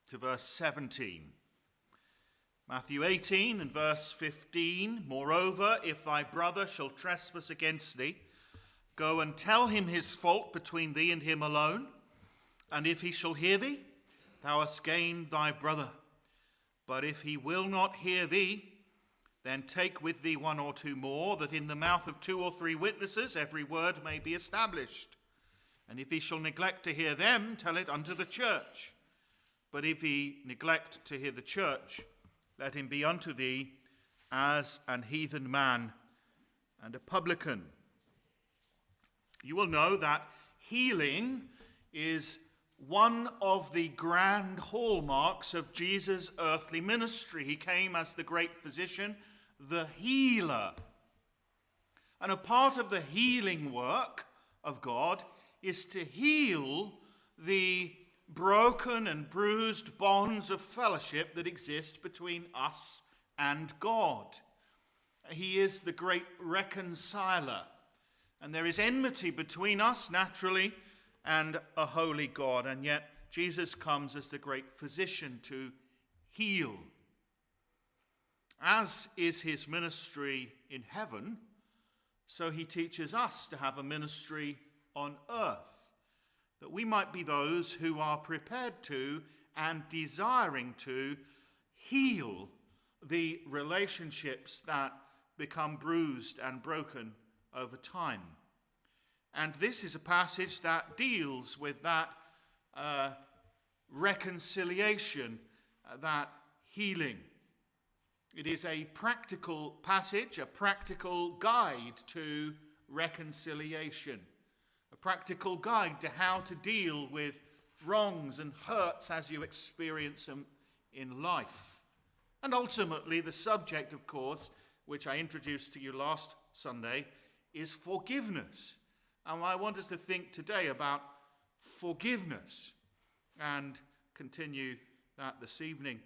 to verse 17. Matthew 18 and verse 15, moreover, if thy brother shall trespass against thee, go and tell him his fault between thee and him alone. And if he shall hear thee, thou hast gained thy brother. But if he will not hear thee, then take with thee one or two more, that in the mouth of 2 or 3 witnesses every word may be established. And if he shall neglect to hear them, tell it unto the church. But if he neglect to hear the church, let him be unto thee as an heathen man and a publican. You will know that healing is one of the grand hallmarks of Jesus' earthly ministry. He came as the great physician, the healer. And a part of the healing work of God is to heal the broken and bruised bonds of fellowship that exist between us and God. He is the great reconciler. And there is enmity between us, naturally, and a holy God. And yet Jesus comes as the great physician to heal. As is his ministry in heaven, so he teaches us to have a ministry on earth, that we might be those who are prepared to and desiring to heal the relationships that become bruised and broken over time. And this is a passage that deals with that reconciliation, that healing. It is a practical passage, a practical guide to reconciliation. A practical guide to how to deal with wrongs and hurts as you experience them in life. And ultimately, the subject, of course, which I introduced to you last Sunday, is forgiveness. And I want us to think today about forgiveness and continue that this evening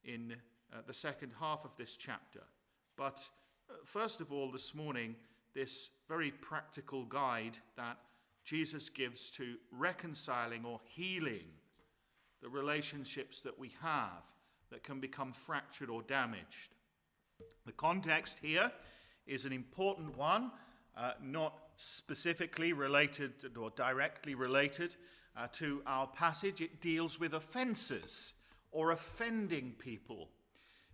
in the second half of this chapter. But first of all, this morning, this very practical guide that Jesus gives to reconciling or healing the relationships that we have that can become fractured or damaged. The context here is an important one, not specifically related or directly related to our passage. It deals with offenses or offending people.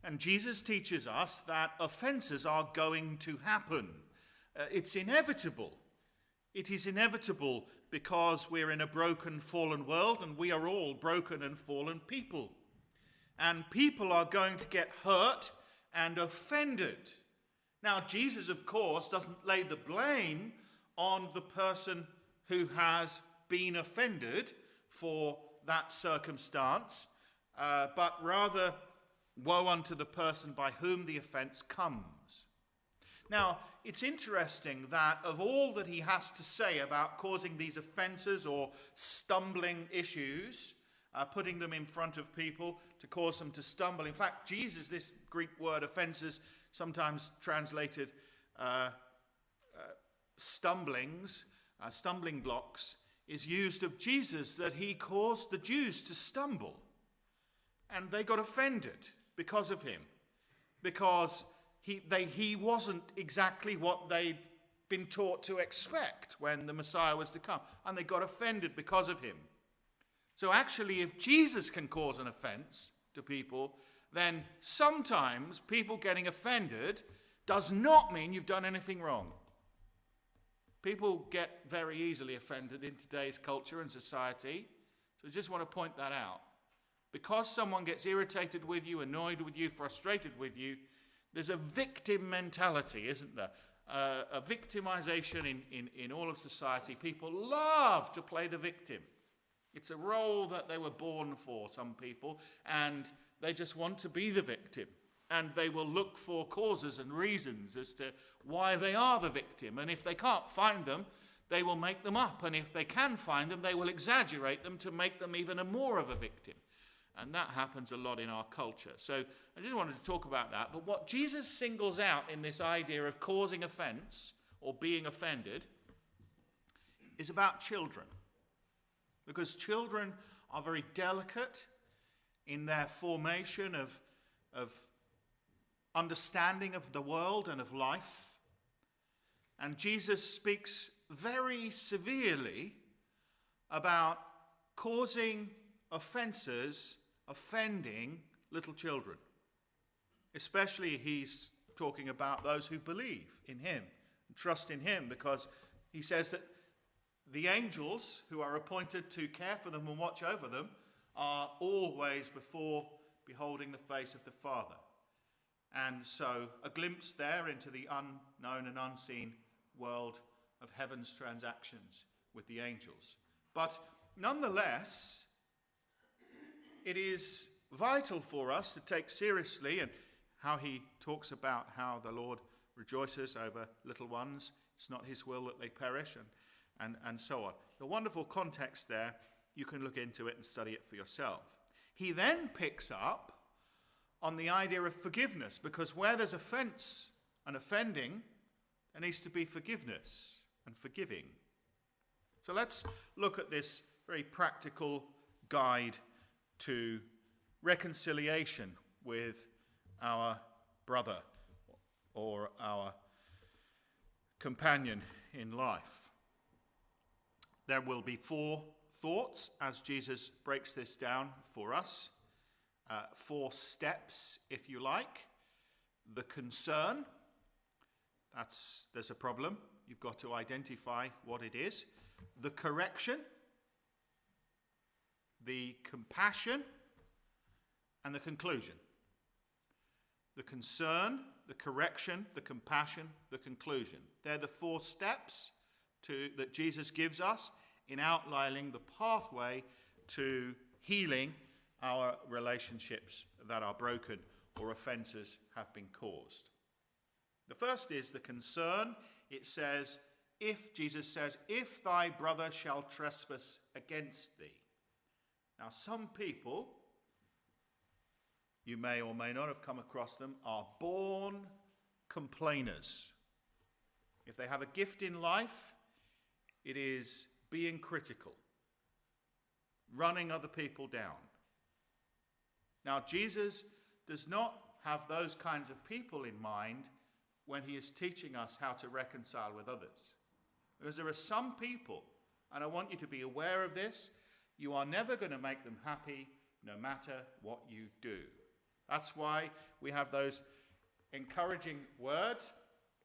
And Jesus teaches us that offenses are going to happen. It's inevitable. It is inevitable because we're in a broken, fallen world, and we are all broken and fallen people. And people are going to get hurt and offended. Now, Jesus, of course, doesn't lay the blame on the person who has been offended for that circumstance, but rather, woe unto the person by whom the offense comes. Now, it's interesting that of all that he has to say about causing these offenses or stumbling issues, putting them in front of people to cause them to stumble. In fact, Jesus, this Greek word offenses, sometimes translated stumbling blocks, is used of Jesus, that he caused the Jews to stumble. And they got offended because of him, because he wasn't exactly what they'd been taught to expect when the Messiah was to come. And they got offended because of him. So actually, if Jesus can cause an offense to people, then sometimes people getting offended does not mean you've done anything wrong. People get very easily offended in today's culture and society. So I just want to point that out. Because someone gets irritated with you, annoyed with you, frustrated with you, there's a victim mentality, isn't there? A victimization in all of society. People love to play the victim. It's a role that they were born for, some people, and they just want to be the victim. And they will look for causes and reasons as to why they are the victim. And if they can't find them, they will make them up. And if they can find them, they will exaggerate them to make them even more of a victim. And that happens a lot in our culture. So I just wanted to talk about that. But what Jesus singles out in this idea of causing offense or being offended is about children. Because children are very delicate in their formation of understanding of the world and of life. And Jesus speaks very severely about causing offenses, offending little children. Especially he's talking about those who believe in him and trust in him, because he says that the angels who are appointed to care for them and watch over them are always before beholding the face of the Father. And so a glimpse there into the unknown and unseen world of heaven's transactions with the angels. But nonetheless, it is vital for us to take seriously, and how he talks about how the Lord rejoices over little ones. It's not his will that they perish, and so on. The wonderful context there, you can look into it and study it for yourself. He then picks up on the idea of forgiveness, because where there's offense and offending, there needs to be forgiveness and forgiving. So let's look at this very practical guide to reconciliation with our brother or our companion in life. There will be 4 thoughts as Jesus breaks this down for us. 4 steps, if you like. The concern, there's a problem. You've got to identify what it is. The correction, the compassion, and the conclusion. The concern, the correction, the compassion, the conclusion. They're the 4 steps that Jesus gives us in outlining the pathway to healing our relationships that are broken or offenses have been caused. The first is the concern. It says, Jesus says, if thy brother shall trespass against thee. Now, some people, you may or may not have come across them, are born complainers. If they have a gift in life, it is being critical, running other people down. Now, Jesus does not have those kinds of people in mind when he is teaching us how to reconcile with others. Because there are some people, and I want you to be aware of this, you are never going to make them happy no matter what you do. That's why we have those encouraging words,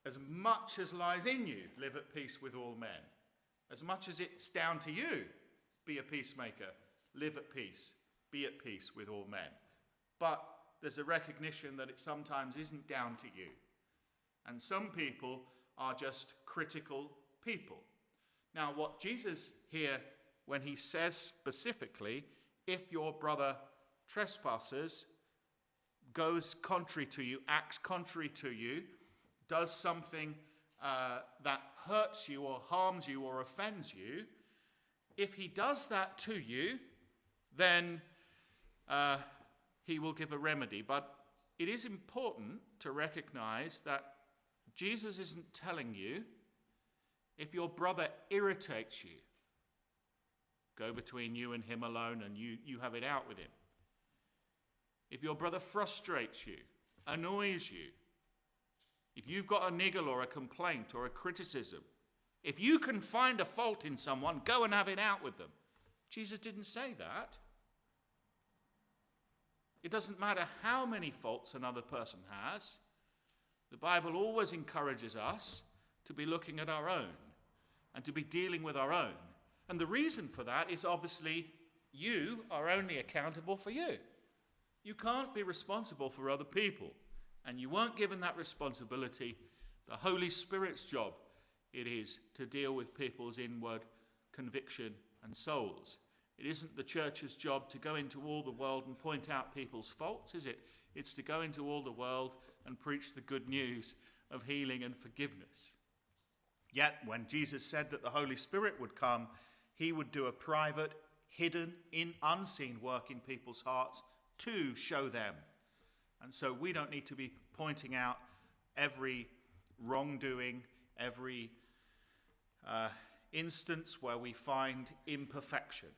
as much as lies in you, live at peace with all men. As much as it's down to you, be a peacemaker, live at peace, be at peace with all men. But there's a recognition that it sometimes isn't down to you. And some people are just critical people. Now, what Jesus here, when he says specifically, if your brother trespasses, goes contrary to you, acts contrary to you, does something that hurts you or harms you or offends you, if he does that to you, then he will give a remedy. But it is important to recognize that Jesus isn't telling you, if your brother irritates you, go between you and him alone and you have it out with him. If your brother frustrates you, annoys you, if you've got a niggle or a complaint or a criticism, if you can find a fault in someone, go and have it out with them. Jesus didn't say that. It doesn't matter how many faults another person has. The Bible always encourages us to be looking at our own and to be dealing with our own. And the reason for that is obviously you are only accountable for you. You can't be responsible for other people. And you weren't given that responsibility. The Holy Spirit's job it is to deal with people's inward conviction and souls. It isn't the church's job to go into all the world and point out people's faults, is it? It's to go into all the world and preach the good news of healing and forgiveness. Yet, when Jesus said that the Holy Spirit would come, he would do a private, hidden, unseen work in people's hearts to show them. And so we don't need to be pointing out every wrongdoing, every instance where we find imperfection.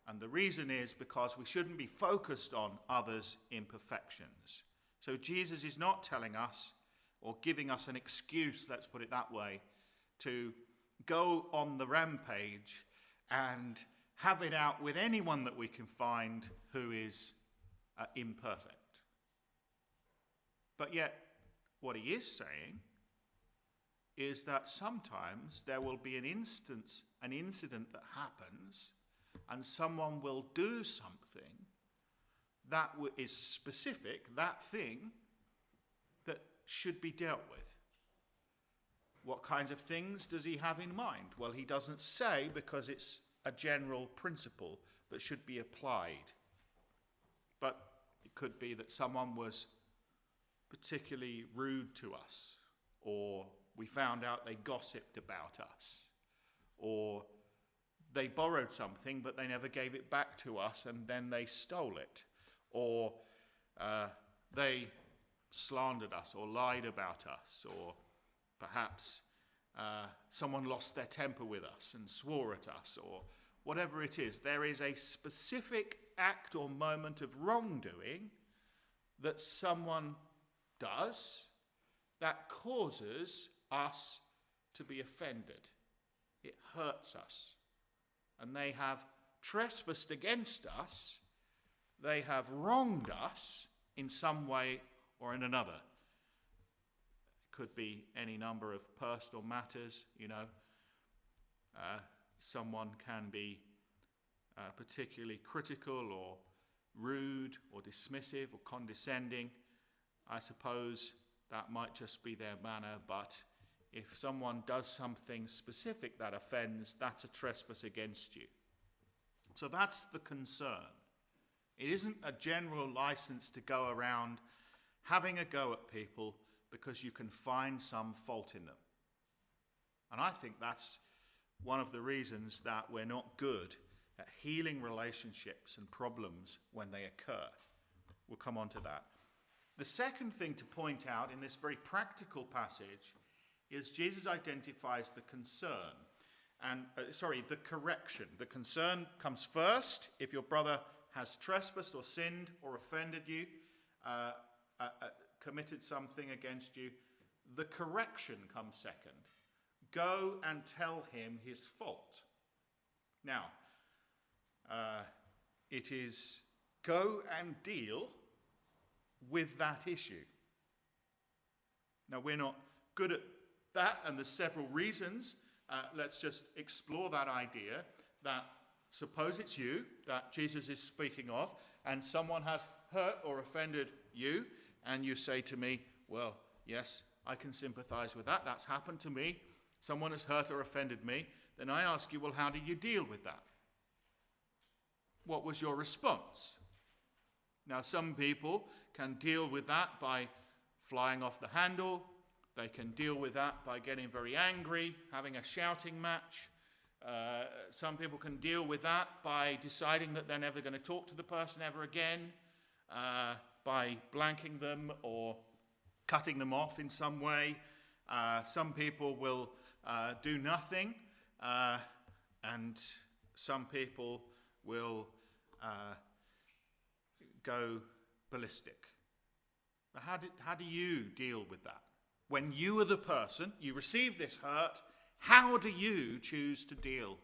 And the reason is because we shouldn't be focused on others' imperfections. So Jesus is not telling us or giving us an excuse, let's put it that way, to go on the rampage and have it out with anyone that we can find who is imperfect. But yet, what he is saying is that sometimes there will be an incident that happens, and someone will do something that is specific, that thing that should be dealt with. What kinds of things does he have in mind? Well, he doesn't say, because it's a general principle that should be applied. But it could be that someone was particularly rude to us, or we found out they gossiped about us, or they borrowed something but they never gave it back to us and then they stole it, or they slandered us or lied about us, or perhaps someone lost their temper with us and swore at us, or whatever it is. There is a specific act or moment of wrongdoing that someone does that causes us to be offended. It hurts us. And they have trespassed against us. They have wronged us in some way or in another. It could be any number of personal matters, someone can be particularly critical or rude or dismissive or condescending. I suppose that might just be their manner, but if someone does something specific that offends, that's a trespass against you. So that's the concern. It isn't a general license to go around having a go at people because you can find some fault in them. And I think that's one of the reasons that we're not good at healing relationships and problems when they occur. We'll come on to that. The second thing to point out in this very practical passage is Jesus identifies the concern and the correction. The concern comes first. If your brother has trespassed or sinned or offended you, committed something against you, the correction comes second. Go and tell him his fault. Now, it is go and deal with that issue. Now, we're not good at that, and there's several reasons. Let's just explore that idea that suppose it's you that Jesus is speaking of, and someone has hurt or offended you, and you say to me, well, yes, I can sympathize with that. That's happened to me. Someone has hurt or offended me. Then I ask you, well, how do you deal with that? What was your response? Now, some people can deal with that by flying off the handle. They can deal with that by getting very angry, having a shouting match. Some people can deal with that by deciding that they're never going to talk to the person ever again, by blanking them or cutting them off in some way. Some people will do nothing, and some people will go ballistic. But how do you deal with that? When you are the person, you receive this hurt, how do you choose to deal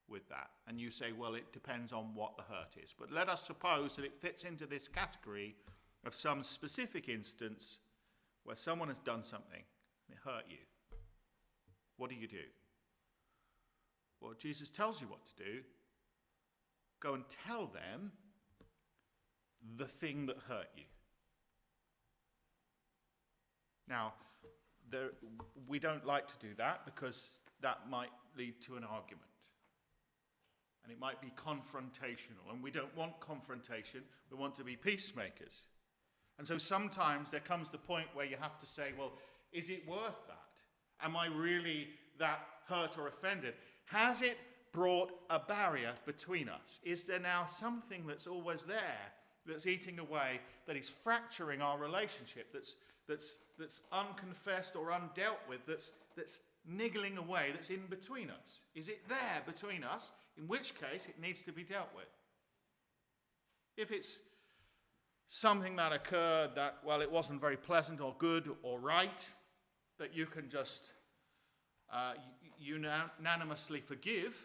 with that? And you say, well, it depends on what the hurt is. But let us suppose that it fits into this category of some specific instance where someone has done something and it hurt you. What do you do? Well, Jesus tells you what to do. Go and tell them the thing that hurt you. Now, we don't like to do that because that might lead to an argument. And it might be confrontational. And we don't want confrontation. We want to be peacemakers. And so sometimes there comes the point where you have to say, well, is it worth that? Am I really that hurt or offended? Has it brought a barrier between us? Is there now something that's always there that's eating away, that is fracturing our relationship, that's unconfessed or undealt with, that's niggling away, that's in between us? Is it there between us? in which case it needs to be dealt with. If it's something that occurred that, well, it wasn't very pleasant or good or right, that you can just unanimously forgive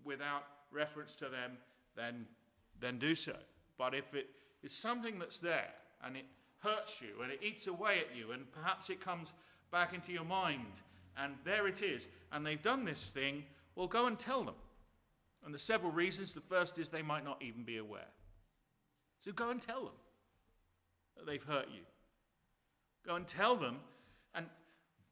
without reference to them, then do so. But if it is something that's there and it hurts you and it eats away at you and perhaps it comes back into your mind and there it is and they've done this thing, well, go and tell them. And there's several reasons. The first is they might not even be aware. So go and tell them that they've hurt you. Go and tell them. And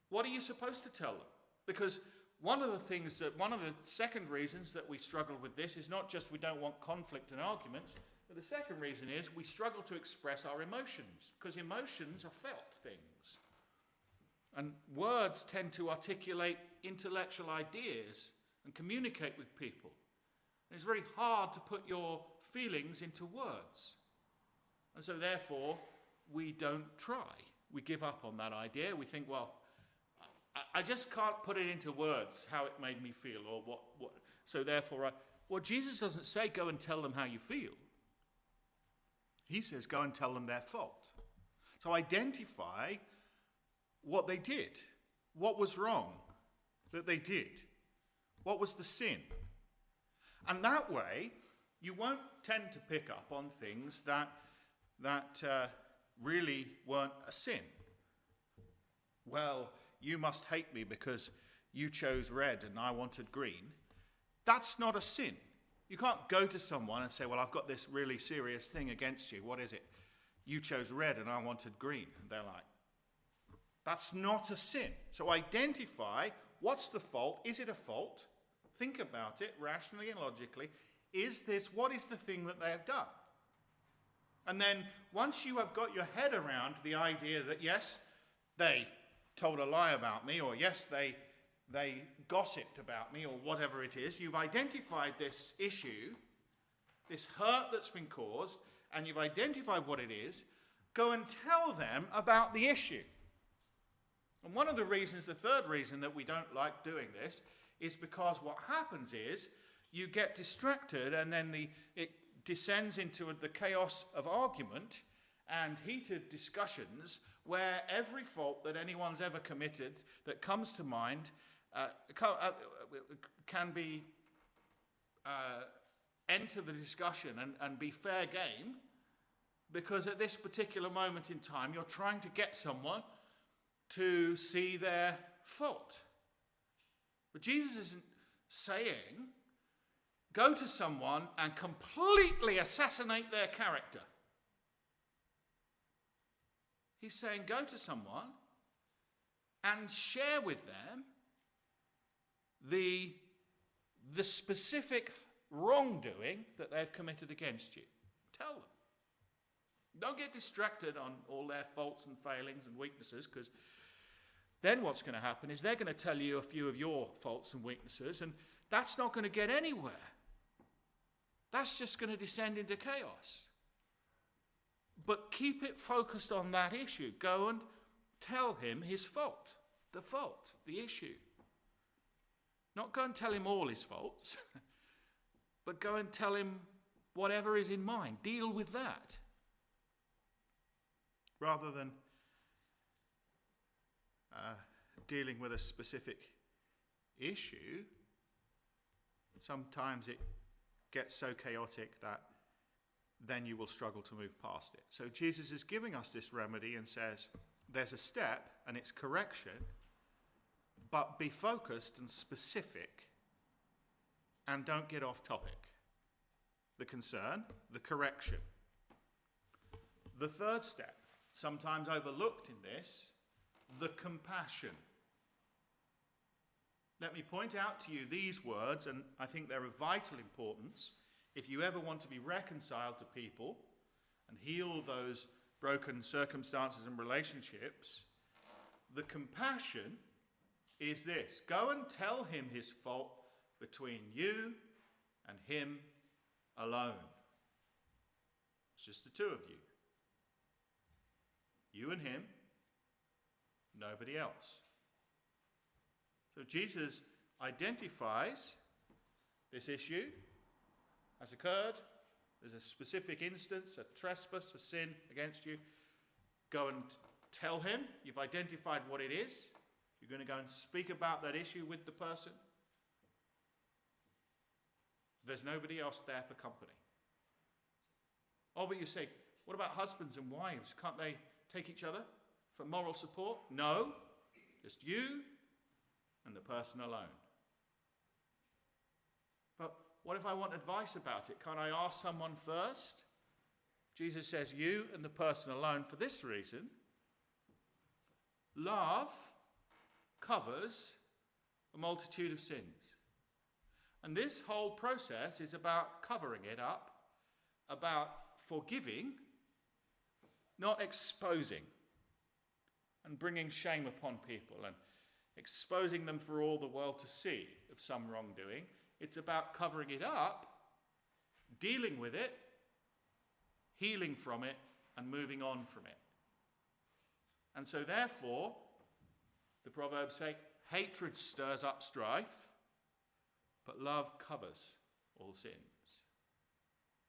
what are you supposed to tell them? Because one of the second reasons that we struggle with this is not just we don't want conflict and arguments, but the second reason is we struggle to express our emotions, because emotions are felt things. And words tend to articulate intellectual ideas and communicate with people. And it's very hard to put your feelings into words. And so therefore, we don't try. We give up on that idea. We think, well, I just can't put it into words how it made me feel, or what. So therefore, Jesus doesn't say go and tell them how you feel. He says go and tell them their fault. So identify what they did. What was wrong that they did? What was the sin? And that way, you won't tend to pick up on things that really weren't a sin. Well, you must hate me because you chose red and I wanted green. That's not a sin. You can't go to someone and say, well, I've got this really serious thing against you. What is it? You chose red and I wanted green. And they're like, that's not a sin. So identify what's the fault. Is it a fault? Think about it rationally and logically. What is the thing that they have done? And then once you have got your head around the idea that, yes, they told a lie about me, or yes, they gossiped about me, or whatever it is, you've identified this issue, this hurt that's been caused, and you've identified what it is, go and tell them about the issue. And one of the reasons, the third reason that we don't like doing this, is because what happens is you get distracted and then it descends into the chaos of argument and heated discussions where every fault that anyone's ever committed that comes to mind can be enter the discussion and be fair game, because at this particular moment in time you're trying to get someone to see their fault. But Jesus isn't saying go to someone and completely assassinate their character. He's saying go to someone and share with them the specific wrongdoing that they've committed against you. Tell them. Don't get distracted on all their faults and failings and weaknesses, because then what's going to happen is they're going to tell you a few of your faults and weaknesses, and that's not going to get anywhere. That's just going to descend into chaos. But keep it focused on that issue. Go and tell him his fault, the issue. Not go and tell him all his faults, but go and tell him whatever is in mind. Deal with that. Rather than dealing with a specific issue, sometimes it gets so chaotic that then you will struggle to move past it. So Jesus is giving us this remedy and says, there's a step and it's correction, but be focused and specific and don't get off topic. The concern, the correction. The third step, sometimes overlooked in this, the compassion. Let me point out to you these words, and I think they're of vital importance if you ever want to be reconciled to people and heal those broken circumstances and relationships. The compassion is this: go and tell him his fault between you and him alone. It's just the two of you. You and him, nobody else. So Jesus identifies this issue has occurred. There's a specific instance, a trespass, a sin against you. Go and tell him. You've identified what it is. You're going to go and speak about that issue with the person. There's nobody else there for company. Oh, but you say, what about husbands and wives? Can't they take each other for moral support? No, just you and the person alone. But what if I want advice about it? Can't I ask someone first? Jesus says, you and the person alone for this reason. Love covers a multitude of sins. And this whole process is about covering it up, about forgiving, not exposing and bringing shame upon people and exposing them for all the world to see of some wrongdoing. It's about covering it up, dealing with it, healing from it, and moving on from it. And so therefore, the Proverbs say, hatred stirs up strife, but love covers all sins.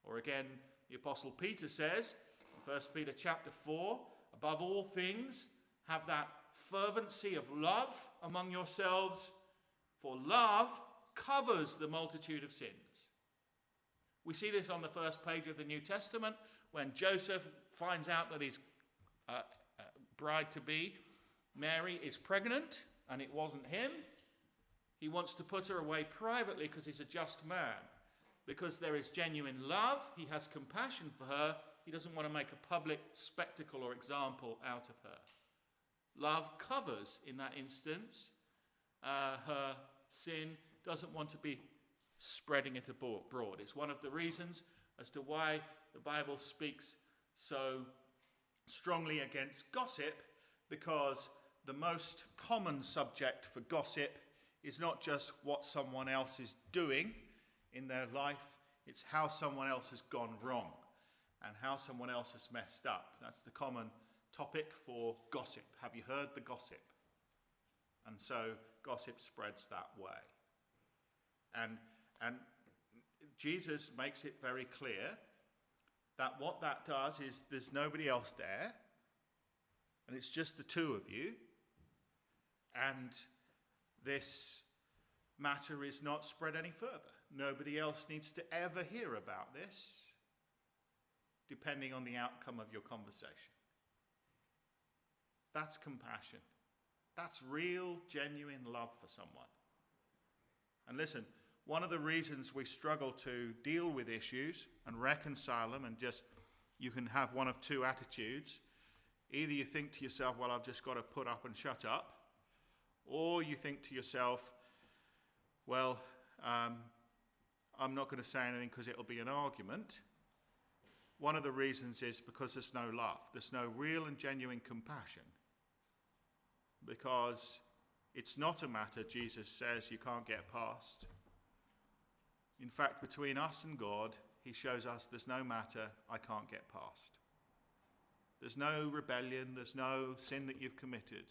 Or again, the Apostle Peter says, in 1 Peter chapter 4, above all things, have that fervency of love among yourselves, for love covers the multitude of sins. We see this on the first page of the New Testament when Joseph finds out that his bride-to-be, Mary, is pregnant and it wasn't him. He wants to put her away privately because he's a just man. Because there is genuine love, he has compassion for her. He doesn't want to make a public spectacle or example out of her. Love covers, in that instance, her sin, doesn't want to be spreading it abroad. It's one of the reasons as to why the Bible speaks so strongly against gossip, because the most common subject for gossip is not just what someone else is doing in their life, it's how someone else has gone wrong and how someone else has messed up. That's the common topic for gossip. Have you heard the gossip? And so gossip spreads that way. And Jesus makes it very clear that what that does is there's nobody else there, and it's just the two of you, and this matter is not spread any further. Nobody else needs to ever hear about this, depending on the outcome of your conversation. That's compassion. That's real, genuine love for someone. And listen, one of the reasons we struggle to deal with issues and reconcile them, and just, you can have one of two attitudes. Either you think to yourself, well, I've just got to put up and shut up. Or you think to yourself, well, I'm not going to say anything because it'll be an argument. One of the reasons is because there's no love. There's no real and genuine compassion. Because it's not a matter, Jesus says, you can't get past. In fact, between us and God, he shows us there's no matter I can't get past. There's no rebellion, there's no sin that you've committed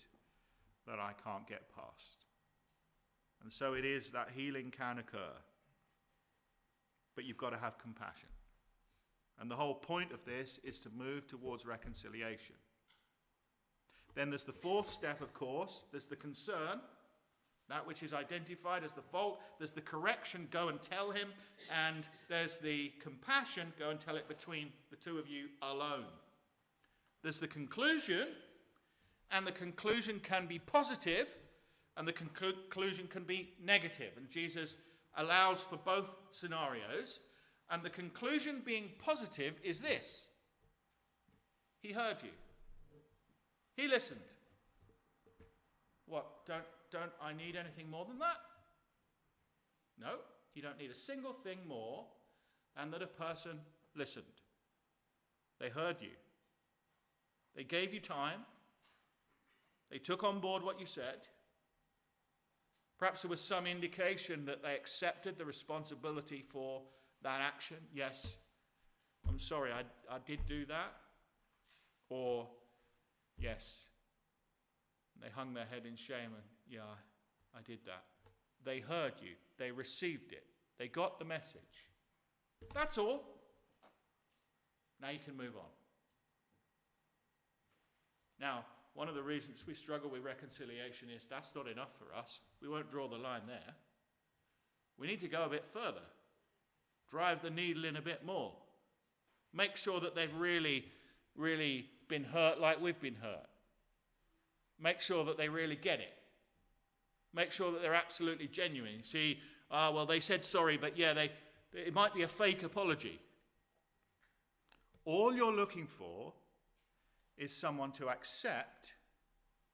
that I can't get past. And so it is that healing can occur. But you've got to have compassion. And the whole point of this is to move towards reconciliation. Then there's the fourth step, of course. There's the concern, that which is identified as the fault. There's the correction, go and tell him. And there's the compassion, go and tell it between the two of you alone. There's the conclusion, and the conclusion can be positive, and the conclusion can be negative. And Jesus allows for both scenarios. And the conclusion being positive is this: he heard you. He listened. What, don't I need anything more than that? No, you don't need a single thing more than that a person listened. They heard you. They gave you time. They took on board what you said. Perhaps there was some indication that they accepted the responsibility for that action. Yes, I'm sorry, I did do that. Or, yes, they hung their head in shame and, yeah, I did that. They heard you. They received it. They got the message. That's all. Now you can move on. Now, one of the reasons we struggle with reconciliation is that's not enough for us. We won't draw the line there. We need to go a bit further. Drive the needle in a bit more. Make sure that they've really, really been hurt like we've been hurt. Make sure that they really get it. Make sure that they're absolutely genuine. You see, well, they said sorry, but yeah, it might be a fake apology. All you're looking for is someone to accept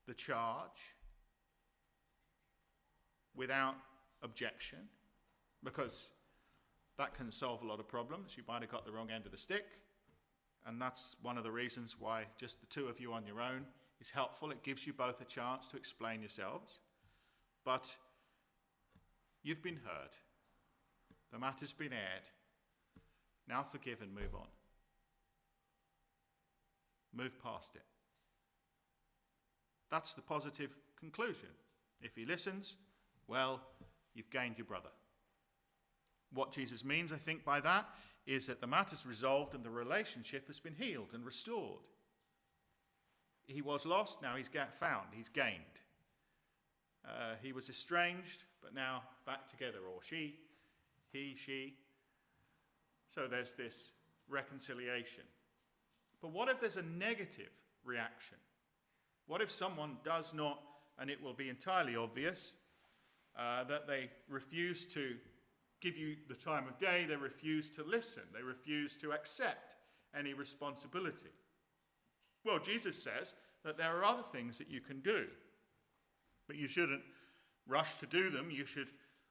the charge without objection, because that can solve a lot of problems. You might have got the wrong end of the stick, and that's one of the reasons why just the two of you on your own is helpful. It gives you both a chance to explain yourselves. But you've been heard. The matter's been aired. Now forgive and move on. Move past it. That's the positive conclusion. If he listens, well, you've gained your brother. What Jesus means, I think, by that is that the matter's resolved and the relationship has been healed and restored. He was lost, now he's found, he's gained. He was estranged, but now back together, or she. So there's this reconciliation. But what if there's a negative reaction? What if someone does not, and it will be entirely obvious, that they refuse to give you the time of day, they refuse to listen, they refuse to accept any responsibility? Well, Jesus says that there are other things that you can do, but you shouldn't rush to do them. You should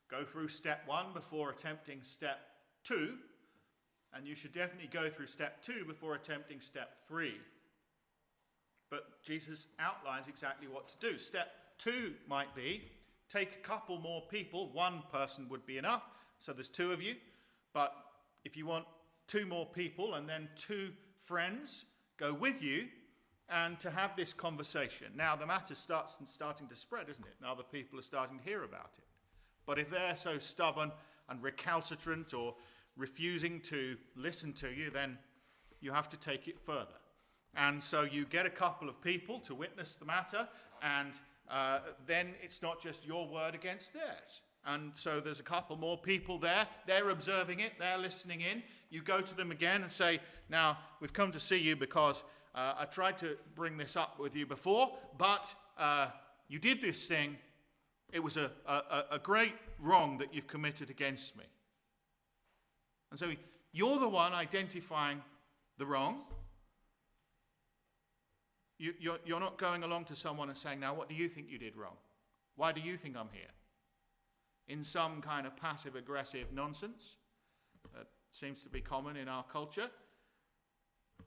go through step 1 before attempting step 2, and you should definitely go through step 2 before attempting step 3. But Jesus outlines exactly what to do. Step 2 might be take a couple more people. One person would be enough, so there's 2 of you. But if you want 2 more people and then 2 friends go with you and to have this conversation. Now the matter starting to spread, isn't it? Now the people are starting to hear about it. But if they're so stubborn and recalcitrant or refusing to listen to you, then you have to take it further. And so you get a couple of people to witness the matter, and then it's not just your word against theirs. And so there's a couple more people there. They're observing it. They're listening in. You go to them again and say, now, we've come to see you because I tried to bring this up with you before, but you did this thing. It was a great wrong that you've committed against me. And so you're the one identifying the wrong. You're not going along to someone and saying, now, what do you think you did wrong? Why do you think I'm here? In some kind of passive-aggressive nonsense that seems to be common in our culture.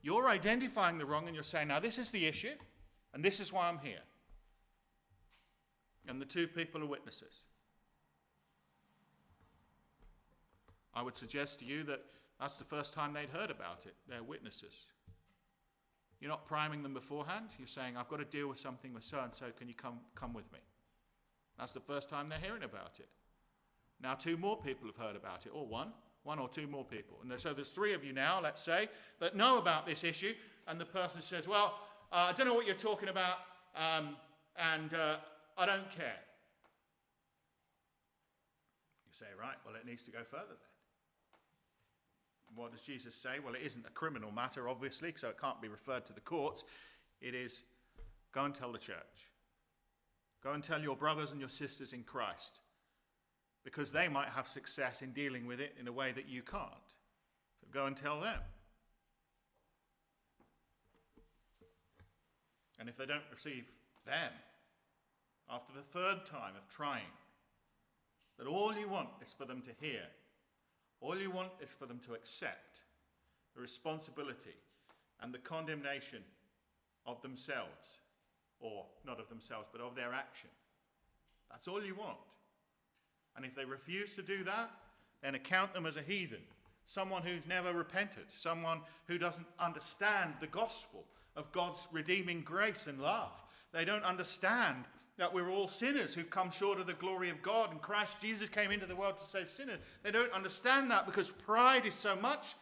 You're identifying the wrong and you're saying, now, this is the issue, and this is why I'm here. And the 2 people are witnesses. I would suggest to you that that's the first time they'd heard about it. They're witnesses. You're not priming them beforehand. You're saying, I've got to deal with something with so-and-so. Can you come with me? That's the first time they're hearing about it. Now 2 more people have heard about it, or one or 2 more people. And so there's 3 of you now, let's say, that know about this issue. And the person says, well, I don't know what you're talking about, and I don't care. You say, right, well, it needs to go further then. What does Jesus say? Well, it isn't a criminal matter, obviously, so it can't be referred to the courts. It is, go and tell the church. Go and tell your brothers and your sisters in Christ, because they might have success in dealing with it in a way that you can't. So go and tell them. And if they don't receive them, after the 3rd time of trying, that all you want is for them to hear. All you want is for them to accept the responsibility and the condemnation of themselves, or not of themselves, but of their action. That's all you want. And if they refuse to do that, then account them as a heathen, someone who's never repented, someone who doesn't understand the gospel of God's redeeming grace and love. They don't understand that we're all sinners who come short of the glory of God, and Christ Jesus came into the world to save sinners. They don't understand that because pride is so much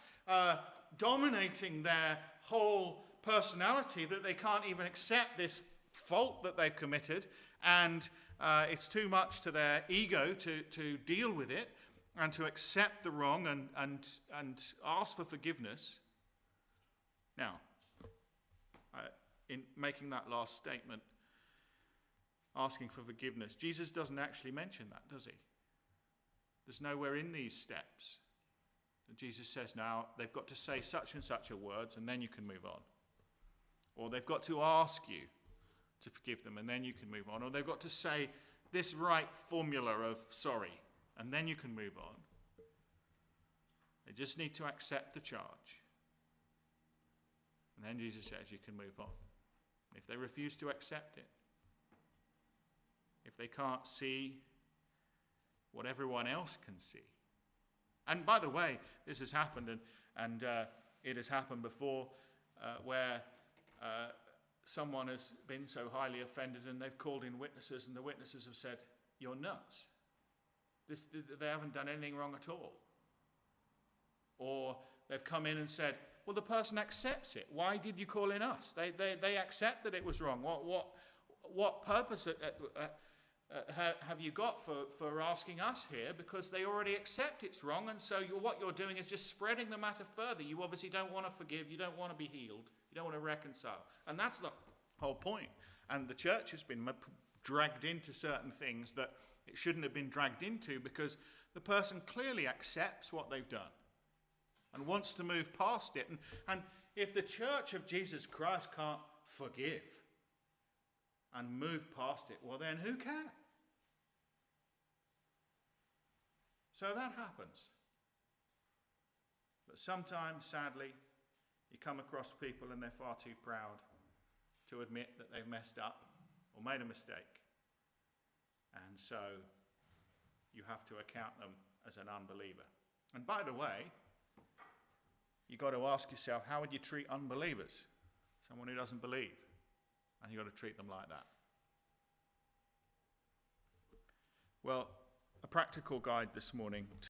dominating their whole personality that they can't even accept this fault that they've committed, and it's too much to their ego to deal with it and to accept the wrong and ask for forgiveness. Now, in making that last statement, asking for forgiveness, Jesus doesn't actually mention that, does he? There's nowhere in these steps that Jesus says, now they've got to say such and such a words and then you can move on. Or they've got to ask you to forgive them and then you can move on. Or they've got to say this right formula of sorry and then you can move on. They just need to accept the charge. And then Jesus says you can move on. If they refuse to accept it, if they can't see what everyone else can see. And by the way, this has happened, and it has happened before where someone has been so highly offended and they've called in witnesses and the witnesses have said, you're nuts. They haven't done anything wrong at all. Or they've come in and said, well, the person accepts it. Why did you call in us? They accept that it was wrong. What purpose have you got for asking us here? Because they already accept it's wrong, and so what you're doing is just spreading the matter further. You obviously don't want to forgive. You don't want to be healed. You don't want to reconcile. And that's the whole point. And the church has been dragged into certain things that it shouldn't have been dragged into because the person clearly accepts what they've done and wants to move past it. And if the church of Jesus Christ can't forgive and move past it, well then who can? So that happens. But sometimes, sadly, you come across people and they're far too proud to admit that they've messed up or made a mistake. And so you have to account them as an unbeliever. And by the way, you've got to ask yourself, how would you treat unbelievers? Someone who doesn't believe. And you've got to treat them like that. Well, a practical guide this morning